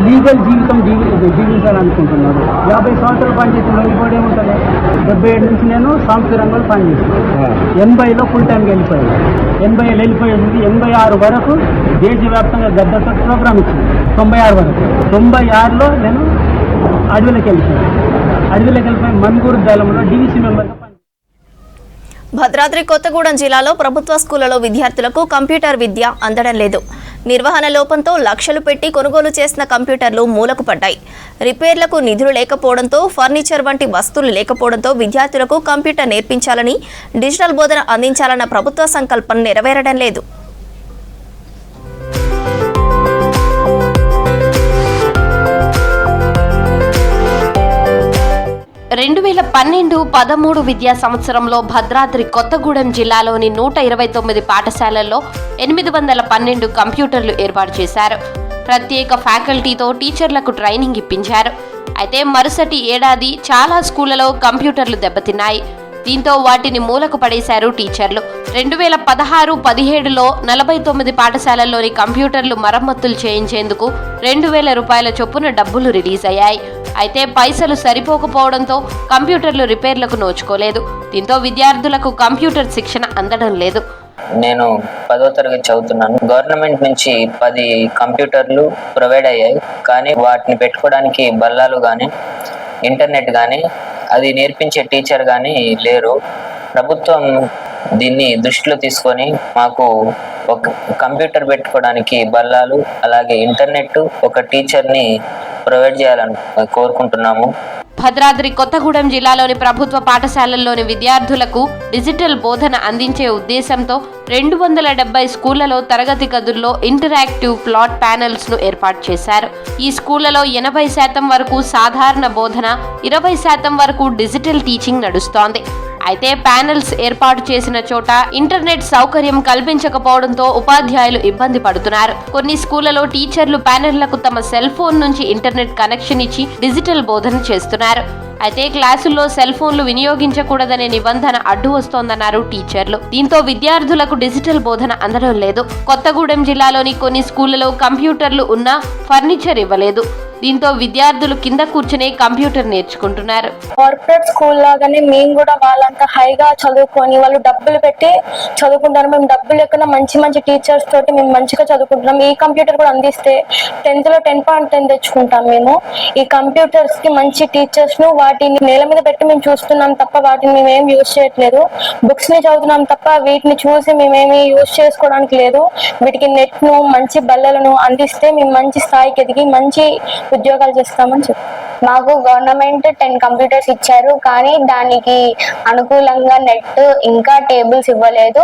లీగల్ జీవితం జీవించాలనుకుంటున్నాడు. 50 సంవత్సరాలు పనిచేసి లొంగిపోవడం ఏముంటుంది? 77 నుంచి నేను సాంస్కృతిక రంగంలో పనిచేస్తాను. 80లో ఫుల్ టైంకి వెళ్ళిపోయాను. 80 వెళ్ళిపోయేది 86 వరకు దేశవ్యాప్తంగా గద్దతో ప్రోగ్రామ్ ఇచ్చింది. 96 వరకు 96లో నేను అడవిలోకి వెళ్ళిపోయాను. అడవిలోకి వెళ్ళిపోయి మన్గూరు దళంలో డీవీసీ మెంబర్గా. భద్రాద్రి కొత్తగూడెం జిల్లాలో ప్రభుత్వ స్కూళ్లలో విద్యార్థులకు కంప్యూటర్ విద్య అందడం లేదు. నిర్వహణ లోపంతో లక్షలు పెట్టి కొనుగోలు చేసిన కంప్యూటర్లు మూలకు పడ్డాయి. రిపేర్లకు నిధులు లేకపోవడంతో, ఫర్నిచర్ వంటి వస్తువులు లేకపోవడంతో విద్యార్థులకు కంప్యూటర్ నేర్పించాలని, డిజిటల్ బోధన అందించాలన్న ప్రభుత్వ సంకల్పం నెరవేరడం లేదు. 2012-13 విద్యా సంవత్సరంలో భద్రాద్రి కొత్తగూడెం జిల్లాలోని 129 పాఠశాలల్లో 812 కంప్యూటర్లు ఏర్పాటు చేశారు. ప్రత్యేక ఫ్యాకల్టీతో టీచర్లకు ట్రైనింగ్ ఇప్పించారు. అయితే మరుసటి ఏడాది చాలా స్కూళ్లలో కంప్యూటర్లు దెబ్బతిన్నాయి. దీంతో వాటిని మూలకు పడేశారు టీచర్లు. 2016-17లో 49 పాఠశాలల్లోని కంప్యూటర్లు మరమ్మతులు చేయించేందుకు 2,000 రూపాయల చొప్పున డబ్బులు రిలీజ్ అయ్యాయి. అయితే పైసలు సరిపోకపోవడంతో కంప్యూటర్లు రిపేర్లకు నోచుకోలేదు. దీంతో విద్యార్థులకు కంప్యూటర్ శిక్షణ అందడం లేదు. నేను 10వ తరగతి చదువుతున్నాను. గవర్నమెంట్ నుంచి 10 కంప్యూటర్లు ప్రొవైడ్ అయ్యాయి. కానీ వాటిని పెట్టుకోవడానికి బల్లాలు కానీ ఇంటర్నెట్ కానీ అది నేర్పించే టీచర్ కానీ లేరు. ప్రభుత్వం దీన్ని దృష్టిలో తీసుకొని మాకు ఒక కంప్యూటర్ పెట్టుకోవడానికి బల్లాలు అలాగే ఇంటర్నెట్ ఒక టీచర్ని ప్రొవైడ్ చేయాలని కోరుకుంటున్నాము. భద్రాద్రి కొత్తగూడెం జిల్లాలోని ప్రభుత్వ పాఠశాలల్లోని విద్యార్థులకు డిజిటల్ బోధన అందించే ఉద్దేశంతో 270 స్కూళ్లలో తరగతి గదుల్లో ఇంటరాక్టివ్ ప్లాట్ ప్యానెల్స్ ను ఏర్పాటు చేశారు. ఈ స్కూళ్లలో 80% వరకు సాధారణ బోధన, 20% వరకు డిజిటల్ టీచింగ్ నడుస్తోంది. అయితే ప్యానెల్స్ ఏర్పాటు చేసిన చోట ఇంటర్నెట్ సౌకర్యం కల్పించకపోవడంతో ఉపాధ్యాయులు ఇబ్బంది పడుతున్నారు. కొన్ని స్కూళ్లలో టీచర్లు ప్యానెళ్లకు తమ సెల్ ఫోన్ నుంచి ఇంటర్నెట్ కనెక్షన్ ఇచ్చి డిజిటల్ బోధన చేస్తున్నారు. అయితే క్లాసుల్లో సెల్ ఫోన్లు వినియోగించకూడదనే నిబంధన అడ్డు వస్తోందన్నారు టీచర్లు. దీంతో విద్యార్థులకు డిజిటల్ బోధన అందడం లేదు. కొత్తగూడెం జిల్లాలోని కొన్ని స్కూళ్లలో కంప్యూటర్లు ఉన్నా ఫర్నిచర్ ఇవ్వలేదు. దీంతో విద్యార్థులు కింద కూర్చునే కంప్యూటర్ నేర్చుకుంటున్నారు. కార్పొరేట్ స్కూల్ లాగానే మేము కూడా వాళ్ళంతా హైగా చదువుకొని వాళ్ళు డబ్బులు పెట్టి చదువుకుంటారు. మేము డబ్బులు లేకుండా మంచి మంచి టీచర్స్ తోటి మేము మంచిగా చదువుకుంటున్నాం. ఈ కంప్యూటర్ కూడా అందిస్తే 10th లో 10.10 తెచ్చుకుంటాం. మేము ఈ కంప్యూటర్స్ కి మంచి టీచర్స్ ను వాటిని నేల మీద పెట్టి మేము చూస్తున్నాం తప్ప వాటిని మేమేం యూజ్ చేయట్లేదు. బుక్స్ ని చదువుతున్నాం తప్ప వీటిని చూసి మేమేమి యూజ్ చేసుకోవడానికి లేదు. వీటికి నెట్ ను మంచి బల్లలను అందిస్తే మేము మంచి స్థాయికి ఎదిగి మంచి ఉద్యోగాలు చేస్తామని మాకు గవర్నమెంట్ 10 కంప్యూటర్స్ ఇచ్చారు, కానీ దానికి అనుకూలంగా నెట్ ఇంకా టేబుల్స్ ఇవ్వలేదు.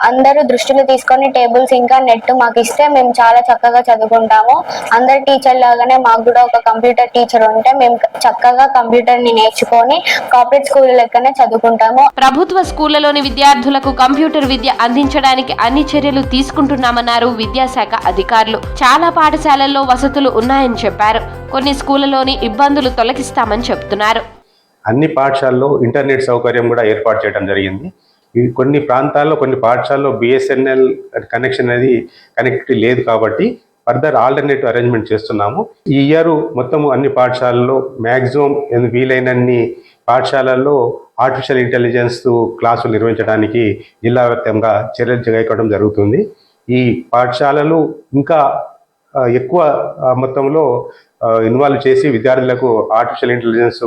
అందరూ దృష్టిలో తీసుకొని టేబుల్స్ ఇంకా నెట్ మాకు ఇస్తే మేము చాలా చక్కగా చదువుకుంటాము. అందరు టీచర్ లాగానే మాకు కూడా ఒక కంప్యూటర్ టీచర్ ఉంటే మేము చక్కగా కంప్యూటర్ ని నేర్చుకొని కార్పొరేట్ స్కూల్ లెక్కనే చదువుకుంటాము. ప్రభుత్వ స్కూళ్లలోని విద్యార్థులకు కంప్యూటర్ విద్య అందించడానికి అన్ని చర్యలు తీసుకుంటున్నామన్నారు విద్యాశాఖ అధికారులు. చాలా పాఠశాలల్లో వసతులు ఉన్నాయని చెప్పారు. కొన్ని స్కూళ్లలోని ఇబ్బందులు తొలగిస్తామని చెప్తున్నారు. అన్ని పాఠశాలలో ఇంటర్నెట్ సౌకర్యం కూడా ఏర్పాటు చేయడం జరిగింది. కొన్ని ప్రాంతాల్లో కొన్ని పాఠశాలలో BSNL కనెక్షన్ అనేది కనెక్టివిటీ లేదు కాబట్టి ఫర్దర్ ఆల్టర్నేటివ్ అరేంజ్మెంట్ చేస్తున్నాము. ఈ ఇయర్ మొత్తము అన్ని పాఠశాలల్లో మ్యాక్సిమం వీలైనన్ని పాఠశాలల్లో ఆర్టిఫిషియల్ ఇంటెలిజెన్స్ క్లాసులు నిర్వహించడానికి జిల్లా వ్యాప్తంగా చర్యలు చేపట్టడం జరుగుతుంది. ఈ పాఠశాలలు ఇంకా ఎక్కువ మొత్తంలో ఇన్వాల్వ్ చేసి విద్యార్థులకు ఆర్టిఫిషియల్ ఇంటెలిజెన్స్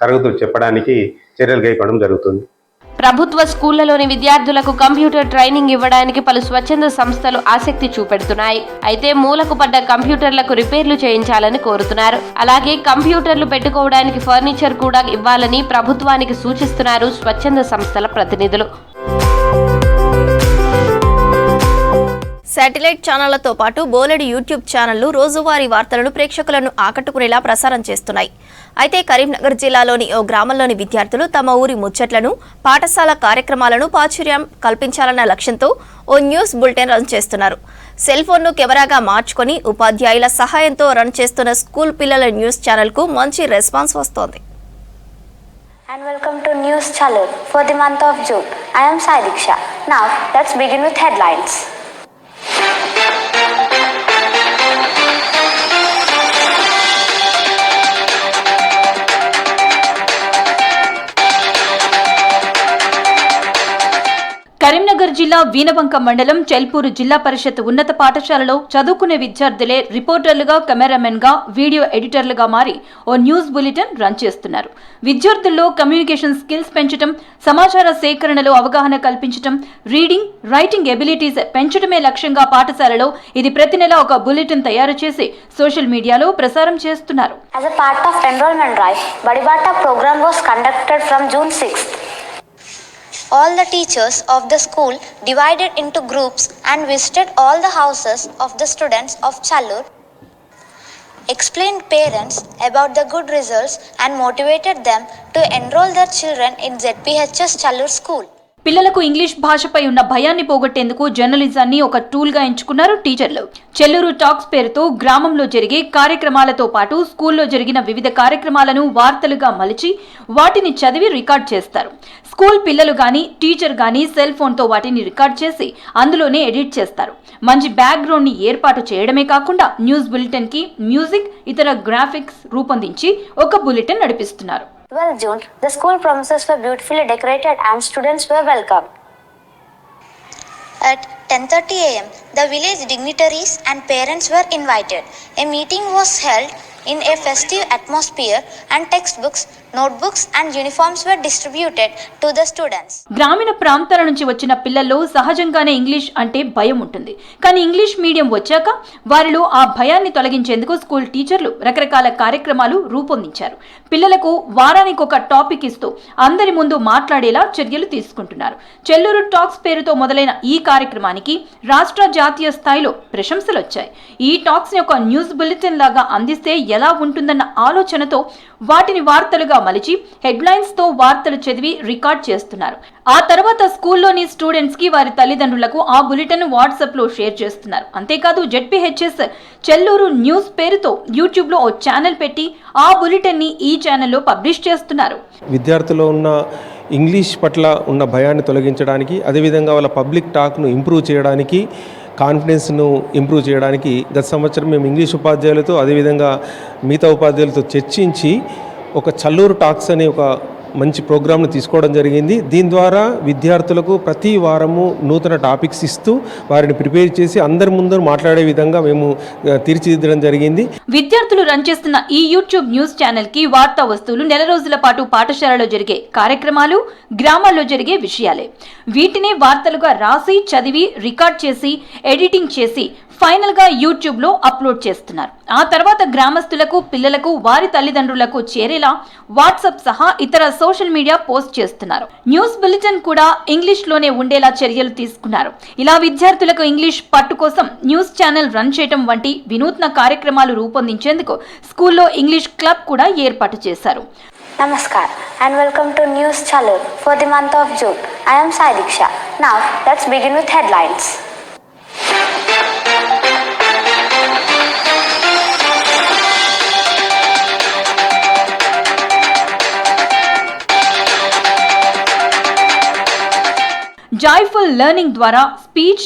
తరగతులు చెప్పడానికి చర్యలు చేపట్టడం జరుగుతుంది. ప్రభుత్వ స్కూళ్లలోని విద్యార్థులకు కంప్యూటర్ ట్రైనింగ్ ఇవ్వడానికి పలు స్వచ్ఛంద సంస్థలు ఆసక్తి చూపెడుతున్నాయి. అయితే మూలకు పడ్డ కంప్యూటర్లకు రిపేర్లు చేయించాలని కోరుతున్నారు. అలాగే కంప్యూటర్లు పెట్టుకోవడానికి ఫర్నిచర్ కూడా ఇవ్వాలని ప్రభుత్వానికి సూచిస్తున్నారు స్వచ్ఛంద సంస్థల ప్రతినిధులు. శాటిలైట్ ఛానళ్లతో పాటు బోలెడు యూట్యూబ్ ఛానళ్లు రోజువారీ వార్తలను ప్రేక్షకులను ఆకట్టుకునేలా ప్రసారం చేస్తున్నాయి. అయితే కరీంనగర్ జిల్లాలోని ఓ గ్రామంలోని విద్యార్థులు తమ ఊరి ముచ్చట్లను, పాఠశాల కార్యక్రమాలను ప్రాచుర్యం కల్పించాలన్న లక్ష్యంతో ఓ న్యూస్ బులెటిన్ రన్ చేస్తున్నారు. సెల్ ఫోన్ను కెమెరాగా మార్చుకొని ఉపాధ్యాయుల సహాయంతో రన్ చేస్తున్న స్కూల్ పిల్లల న్యూస్ ఛానల్కు మంచి రెస్పాన్స్ వస్తోంది. And welcome to News Channel for the month of June. I am Sai Diksha. Now let's begin with headlines. Karimnagar జిల్లా వీనవంక మండలం చెల్పూరు జిల్లా పరిషత్ ఉన్నత పాఠశాలలో చదువుకునే విద్యార్థులే రిపోర్టర్లుగా, కెమెరామెన్గా, వీడియో ఎడిటర్లుగా మారి ఓ న్యూస్ బులెటిన్ రన్ చేస్తున్నారు. విద్యార్థుల్లో కమ్యూనికేషన్ స్కిల్స్ పెంచడం, సమాచార సేకరణలో అవగాహన కల్పించడం, రీడింగ్, రైటింగ్ ఎబిలిటీస్ పెంచడమే లక్ష్యంగా పాఠశాలలో ఇది ప్రతి నెల ఒక బులెటిన్ తయారు చేసి సోషల్ మీడియాలో ప్రసారం చేస్తున్నారు. As a part of enrollment drive, Badibata program was conducted from June 6th. All the teachers of the school divided into groups and visited all the houses of the students of Challur, explained parents about the good results and motivated them to enroll their children in ZPHS Challur school. పిల్లలకు English భాషపై ఉన్న భయాన్ని పోగొట్టేందుకు జర్నలిజాన్ని ఒక టూల్గా ఎంచుకున్నారు టీచర్లు. Chelluru talks పేరుతో గ్రామంలో జరిగే కార్యక్రమాలతో పాటు స్కూల్లో జరిగిన వివిధ కార్యక్రమాలను వార్తలుగా మలిచి వాటిని చదివి రికార్డ్ చేస్తారు. స్కూల్ పిల్లలు గాని టీచర్ గాని సెల్ ఫోన్తో వాటిని రికార్డ్ చేసి అందులోనే ఎడిట్ చేస్తారు. మంచి బ్యాక్గ్రౌండ్ ని ఏర్పాటు చేయడమే కాకుండా న్యూస్ బులెటిన్ కి మ్యూజిక్, ఇతర గ్రాఫిక్స్ రూపొందించి ఒక బులెటిన్ నడిపిస్తున్నారు. 12 June, the school premises were beautifully decorated and students were welcomed. At 10:30 a.m., the village dignitaries and parents were invited. A meeting was held in a festive atmosphere and textbooks, notebooks and uniforms were distributed to the students. గ్రామీణ ప్రాంతాల నుంచి వచ్చిన పిల్లల్లో సహజంగానే English అంటే భయం ఉంటుంది. కానీ ఇంగ్లీష్ మీడియం వచ్చాక వారిలో ఆ భయాన్ని తొలగించేందుకు స్కూల్ టీచర్లు రకరకాల కార్యక్రమాలు రూపొందించారు. పిల్లలకు వారానికి ఒక టాపిక్ ఇస్తూ అందరి ముందు మాట్లాడేలా చర్యలు తీసుకుంటున్నారు. చెల్లూరు టాక్స్ పేరుతో మొదలైన ఈ కార్యక్రమానికి రాష్ట్ర, జాతీయ స్థాయిలో ప్రశంసలు వచ్చాయి. ఈ టాక్స్ ని ఒక న్యూస్ బులెటిన్ లాగా అందిస్తే ఎలా ఉంటుందన్న ఆలోచనతో వాటిని వార్తలుగా మలిచి హెడ్లైన్స్ తో వార్తలు చదివి రికార్డ్ చేస్తున్నారు. ఆ తర్వాత స్కూల్లోని స్టూడెంట్స్ కి, వారి తల్లిదండ్రులకు ఆ బులెటిన్ వాట్సాప్ లో షేర్ చేస్తున్నారు. అంతేకాదు ZPHS చెల్లూరు న్యూస్ పేరుతో యూట్యూబ్ లో ఓ ఛానల్ పెట్టి ఆ బులెటిన్ ని ఈ ఛానల్లో పబ్లిష్ చేస్తున్నారు. విద్యార్థుల్లో ఉన్న ఇంగ్లీష్ పట్ల ఉన్న భయాన్ని తొలగించడానికి, అదేవిధంగా వాళ్ళ పబ్లిక్ టాక్ను ఇంప్రూవ్ చేయడానికి, కాన్ఫిడెన్స్ను ఇంప్రూవ్ చేయడానికి గత సంవత్సరం మేము ఇంగ్లీష్ ఉపాధ్యాయులతో, అదేవిధంగా మిగతా ఉపాధ్యాయులతో చర్చించి ఒక చల్లూరు టాక్స్ అనే ఒక మంచి ప్రోగ్రామ్ను తీసుకోవడం జరిగింది. దీని ద్వారా విద్యార్థులకు ప్రతి వారము నూతన టాపిక్స్ ఇస్తూ వారిని ప్రిపేర్ చేసి అందరి ముందు మాట్లాడే విధంగా మేము తీర్చిదిద్దడం జరిగింది. విద్యార్థులు రన్ చేస్తున్న ఈ యూట్యూబ్ న్యూస్ ఛానల్ కి వార్తా వస్తువులు నెల రోజుల పాటు పాఠశాలలో జరిగే కార్యక్రమాలు, గ్రామాల్లో జరిగే విషయాలే. వీటినే వార్తలుగా రాసి, చదివి, రికార్డ్ చేసి, ఎడిటింగ్ చేసి ఫైనల్గా యూట్యూబ్లో అప్లోడ్ చేస్తున్నారు. ఆ తర్వాత గ్రామస్తులకు, పిల్లలకు, వారి తల్లిదండ్రులకు చేరేలా వాట్సాప్ సహా ఇతర సోషల్ మీడియా పోస్ట్ చేస్తున్నారు. న్యూస్ బులెటిన్ కూడా ఇంగ్లీష్లోనే ఉండేలా చర్యలు తీసుకున్నారు. ఇలా విద్యార్థులకు ఇంగ్లీష్ పట్టు కోసం న్యూస్ ఛానల్ రన్ చేయడం వంటి వినూత్న కార్యక్రమాలు రూపొందించేందుకు స్కూల్లో ఇంగ్లీష్ క్లబ్ కూడా ఏర్పాటు చేశారు. Namaskar and welcome to News Channel for the month of June. I am Sai Diksha. Now let's begin with headlines. Joyful learning ద్వారా స్పీచ్,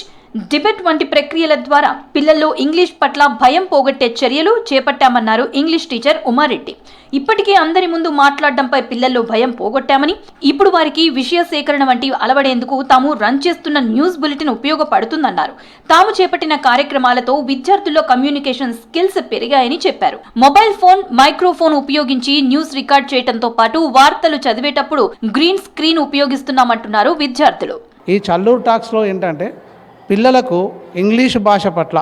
డిబేట్ వంటి ప్రక్రియల ద్వారా పిల్లల్లో ఇంగ్లీష్ పట్ల భయం పోగొట్టే చర్యలు చేపట్టామన్నారు ఇంగ్లీష్ టీచర్ ఉమారెడ్డి. ఇప్పటికే అందరి ముందు మాట్లాడడంపై పిల్లల్లో భయం పోగొట్టామని, ఇప్పుడు వారికి విషయ సేకరణ వంటి అలవడేందుకు తాము రన్ చేస్తున్న న్యూస్ బులెటిన్ ఉపయోగపడుతుందన్నారు. తాము చేపట్టిన కార్యక్రమాలతో విద్యార్థుల్లో కమ్యూనికేషన్ స్కిల్స్ పెరిగాయని చెప్పారు. మొబైల్ ఫోన్, మైక్రోఫోన్ ఉపయోగించి న్యూస్ రికార్డ్ చేయడంతో పాటు వార్తలు చదివేటప్పుడు గ్రీన్ స్క్రీన్ ఉపయోగిస్తున్నామంటున్నారు విద్యార్థులు. ఈ చల్లూరు టాక్స్లో ఏంటంటే పిల్లలకు ఇంగ్లీష్ భాష పట్ల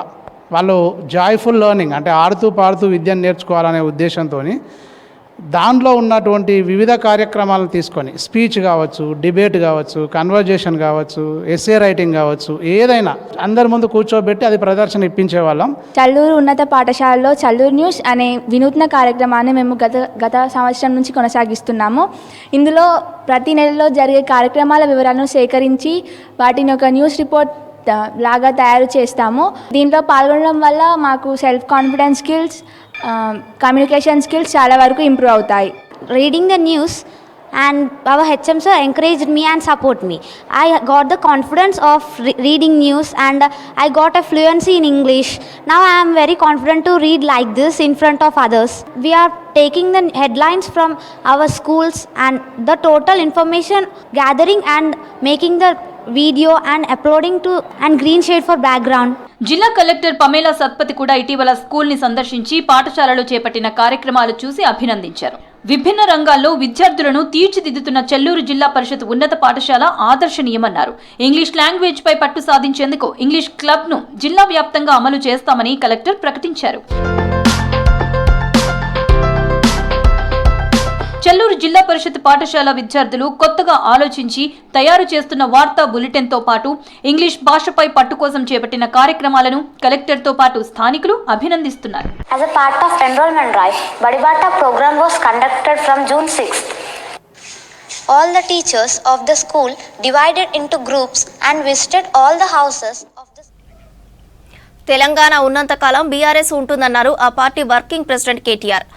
వాళ్ళు జాయ్ఫుల్ లెర్నింగ్ అంటే ఆడుతూ పాడుతూ విద్యను నేర్చుకోవాలనే ఉద్దేశంతో దాంట్లో ఉన్నటువంటి వివిధ కార్యక్రమాలను తీసుకొని స్పీచ్ కావచ్చు, డిబేట్ కావచ్చు, కన్వర్జేషన్ కావచ్చు, ఎస్ఏ రైటింగ్ కావచ్చు, ఏదైనా అందరి ముందు కూర్చోబెట్టి అది ప్రదర్శన ఇప్పించే వాళ్ళం. చల్లూరు ఉన్నత పాఠశాలలో చల్లూరు న్యూస్ అనే వినూత్న కార్యక్రమాన్ని మేము గత సంవత్సరం నుంచి కొనసాగిస్తున్నాము. ఇందులో ప్రతి నెలలో జరిగే కార్యక్రమాల వివరాలను సేకరించి వాటిని ఒక న్యూస్ రిపోర్ట్ లాగా తయారు చేస్తాము. దీంట్లో పాల్గొనడం వల్ల మాకు self confidence skills, communication skills చాలా వరకు ఇంప్రూవ్ అవుతాయి. Reading the news and our HM sir encouraged me and support me. I got the confidence of reading news and I got a fluency in English. Now I am very confident to read like this in front of others. We are taking the headlines from our schools and the total information gathering and making the video and uploading to and green shade for background. జిల్లా collector Pamela Satpathy కూడా ఇటీవల school ని సందర్శించి పాఠశాలలో చేపట్టిన కార్యక్రమాలు చూసి అభినందించారు. విభిన్న రంగాల్లో విద్యార్థులను తీర్చిదిద్దుతున్న చెల్లూరు జిల్లా పరిషత్ ఉన్నత పాఠశాల ఆదర్శనీయమన్నారు. ఇంగ్లీష్ లాంగ్వేజ్ పై పట్టు సాధించేందుకు ఇంగ్లీష్ క్లబ్ ను జిల్లా వ్యాప్తంగా అమలు చేస్తామని కలెక్టర్ ప్రకటించారు. చెల్లూరు జిల్లా పరిషత్ పాఠశాల విద్యార్థులు కొత్తగా ఆలోచించి తయారు చేస్తున్న వార్తా బులెటిన్ తో పాటు ఇంగ్లీష్ భాషపై పట్టు కోసం చేపట్టిన కార్యక్రమాలను కలెక్టర్ తో పాటు స్థానికులు అభినందిస్తున్నారు. As a part of enrollment drive, Badibata program was conducted from June 6th. All the teachers of the school divided into groups and visited all the houses of the Telangana ఉన్నంతకాలం BRS ఉంటుందన్నారు ఆ party working president KTR.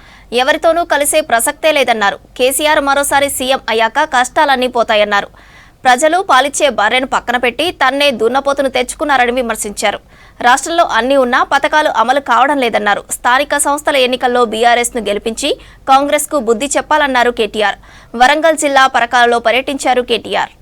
ఎవరితోనూ కలిసే ప్రసక్తే లేదన్నారు. కేసీఆర్ మరోసారి CM అయ్యాక కష్టాలన్నీ పోతాయన్నారు. ప్రజలు పాలిచ్చే బర్రెను పక్కన పెట్టి తన్నే దున్నపోతును తెచ్చుకున్నారని విమర్శించారు. రాష్ట్రంలో అన్ని ఉన్నా పథకాలు అమలు కావడం లేదన్నారు. స్థానిక సంస్థల ఎన్నికల్లో బీఆర్ఎస్ ను గెలిపించి కాంగ్రెస్ కు బుద్ధి చెప్పాలన్నారు కేటీఆర్. వరంగల్ జిల్లా పరకాలలో పర్యటించారు కేటీఆర్.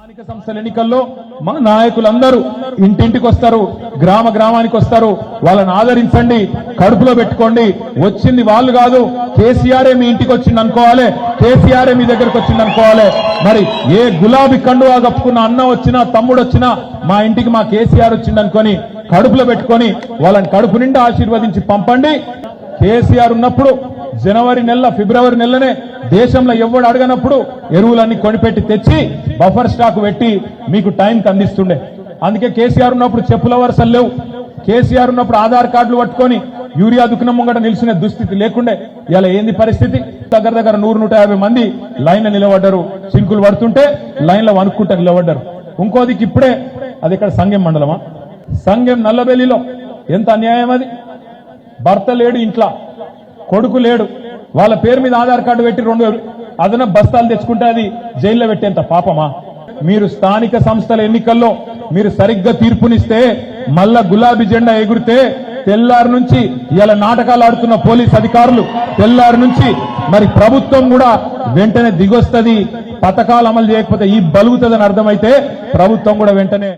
స్థానిక సంస్థల ఎన్నికల్లో మన నాయకులందరూ ఇంటింటికి వస్తారు, గ్రామానికి వస్తారు. వాళ్ళని ఆదరించండి, కడుపులో పెట్టుకోండి. వచ్చింది వాళ్ళు కాదు, కేసీఆర్ మీ ఇంటికి వచ్చింది అనుకోవాలి, కేసీఆర్ మీ దగ్గరకు వచ్చింది అనుకోవాలి. మరి ఏ గులాబీ కండువా కప్పుకున్న అన్న వచ్చినా, తమ్ముడు వచ్చినా మా ఇంటికి మా కేసీఆర్ వచ్చింది అనుకొని కడుపులో పెట్టుకొని వాళ్ళని కడుపు నిండా ఆశీర్వదించి పంపండి. కేసీఆర్ ఉన్నప్పుడు జనవరి నెల, ఫిబ్రవరి నెలనే దేశంలో ఎవడు అడగనప్పుడు ఎరువులన్నీ కొనిపెట్టి తెచ్చి బఫర్ స్టాక్ పెట్టి మీకు టైంకి అందిస్తుండే. అందుకే కేసీఆర్ ఉన్నప్పుడు చెప్పుల వరుసలు లేవు. కేసీఆర్ ఉన్నప్పుడు ఆధార్ కార్డులు పట్టుకొని యూరియా దుకాణం ముంగట నిలిచిన దుస్థితి లేకుండే. ఇలా ఏంది పరిస్థితి? దగ్గర 100-150 మంది లైన్లో నిలబడ్డారు. సింకులు పడుతుంటే లైన్లో వణుక్కుంటా నిలబడ్డారు. ఇంకోదికి ఇప్పుడే అది ఇక్కడ సంగెం మండలమా, సంగెం నల్లబెల్లిలో ఎంత అన్యాయం అది. భర్త లేడు ఇంట్లో, కొడుకు లేడు, వాళ్ళ పేరు మీద ఆధార్ కార్డు పెట్టి 2 అదనపు బస్తాలు తెచ్చుకుంటే అది జైల్లో పెట్టేంత పాపమా? మీరు స్థానిక సంస్థల ఎన్నికల్లో మీరు సరిగ్గా తీర్పునిస్తే మళ్ళా గులాబీ జెండా ఎగురితే తెల్లారి నుంచి ఇలా నాటకాలు ఆడుతున్న పోలీస్ అధికారులు తెల్లారి నుంచి మరి ప్రభుత్వం కూడా వెంటనే దిగొస్తుంది. పథకాలు అమలు చేయకపోతే ఈ బలుగుతుందని అర్థమైతే ప్రభుత్వం కూడా వెంటనే